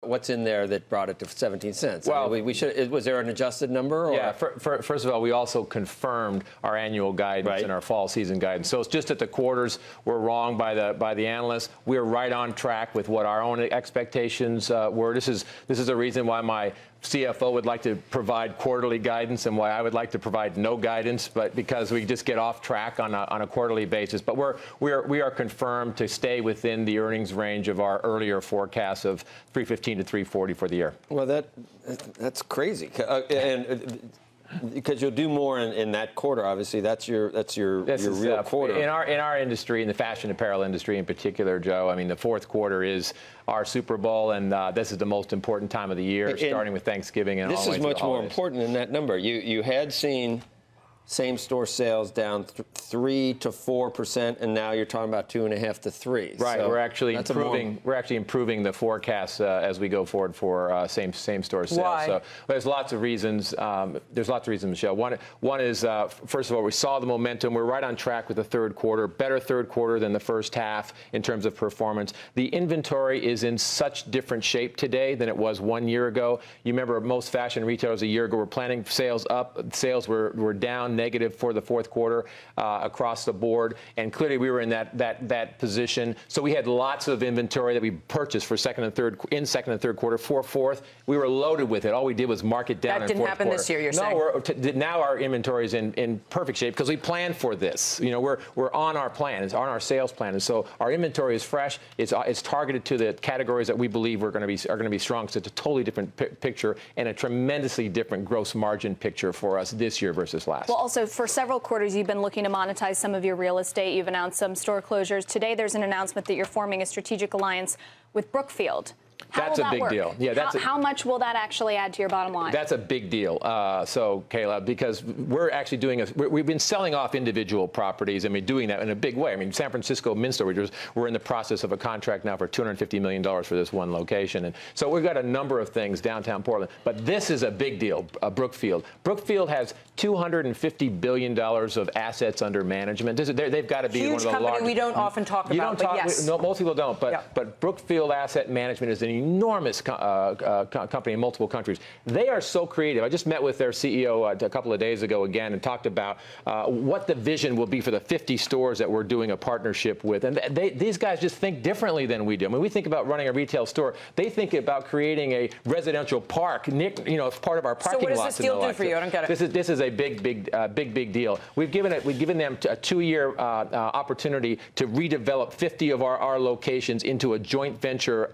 What's in there that brought it to 17 cents? Well, I mean, we should. Was there an adjusted number? Or? Yeah. First of all, we also confirmed our annual guidance and our fall season guidance. So it's just that the quarters were wrong by the analysts. We're right on track with what our own expectations were. This is a reason why my CFO would like to provide quarterly guidance and why I would like to provide no guidance, but because we just get off track on a quarterly basis. But we are confirmed to stay within the earnings range of our earlier forecast of 315 to 340 for the year. Well, that's crazy, and because you'll do more in that quarter. Obviously, that's your real quarter. In our industry, in the fashion apparel industry in particular, Joe. I mean, the fourth quarter is our Super Bowl, and this is the most important time of the year, starting with Thanksgiving and all the way This is much more important than that number. You had seen same-store sales down 3 to 4%, and now you're talking about 2.5 to 3. Right. So we're actually improving the forecast as we go forward for same-store sales. Why? So there's lots of reasons. Michelle. One is first of all, we saw the momentum. We're right on track with the third quarter. Better third quarter than the first half in terms of performance. The inventory is in such different shape today than it was 1 year ago. You remember most fashion retailers a year ago were planning sales up. Sales were down negative for the fourth quarter across the board, and clearly we were in that position. So we had lots of inventory that we purchased for second and third quarter. For fourth, we were loaded with it. All we did was mark it down. That didn't happen this year. You're saying? No, now our inventory is in perfect shape because we planned for this. You know, we're on our plan. It's on our sales plan, and so our inventory is fresh. It's targeted to the categories that we believe are going to be strong. So it's a totally different picture and a tremendously different gross margin picture for us this year versus last. Well, also, for several quarters, you've been looking to monetize some of your real estate. You've announced some store closures. Today, there's an announcement that you're forming a strategic alliance with Brookfield. That's a big deal. Yeah, how much will that actually add to your bottom line? That's a big deal. So, Kayla, because we're actually we've been selling off individual properties. I mean, doing that in a big way. I mean, San Francisco Minster, we're in the process of a contract now for $250 million for this one location. And so we've got a number of things downtown Portland. But this is a big deal, Brookfield. Brookfield has $250 billion of assets under management. They've got to be one of the largest. Huge company we don't often talk about, but yes. No, most people don't. But Brookfield Asset Management is an enormous company in multiple countries. They are so creative. I just met with their CEO a couple of days ago again and talked about what the vision will be for the 50 stores that we're doing a partnership with. And these guys just think differently than we do. I mean, we think about running a retail store. They think about creating a residential park, as part of our parking lots. So what does this deal do for you? I don't get it. This is a big deal. We've given them a 2-year opportunity to redevelop 50 of our locations into a joint venture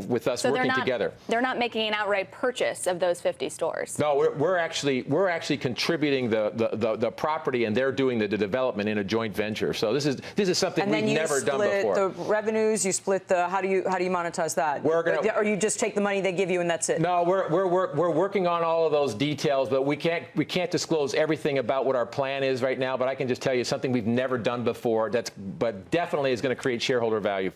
with us working together. They're not making an outright purchase of those 50 stores. No, we're actually contributing the property, and they're doing the development in a joint venture. So this is something we've never done before. And then you split the revenues. You split the how do you monetize that? Or you just take the money they give you and that's it. No, we're working on all of those details, but we can't disclose everything about what our plan is right now. But I can just tell you something we've never done before. But definitely is going to create shareholder value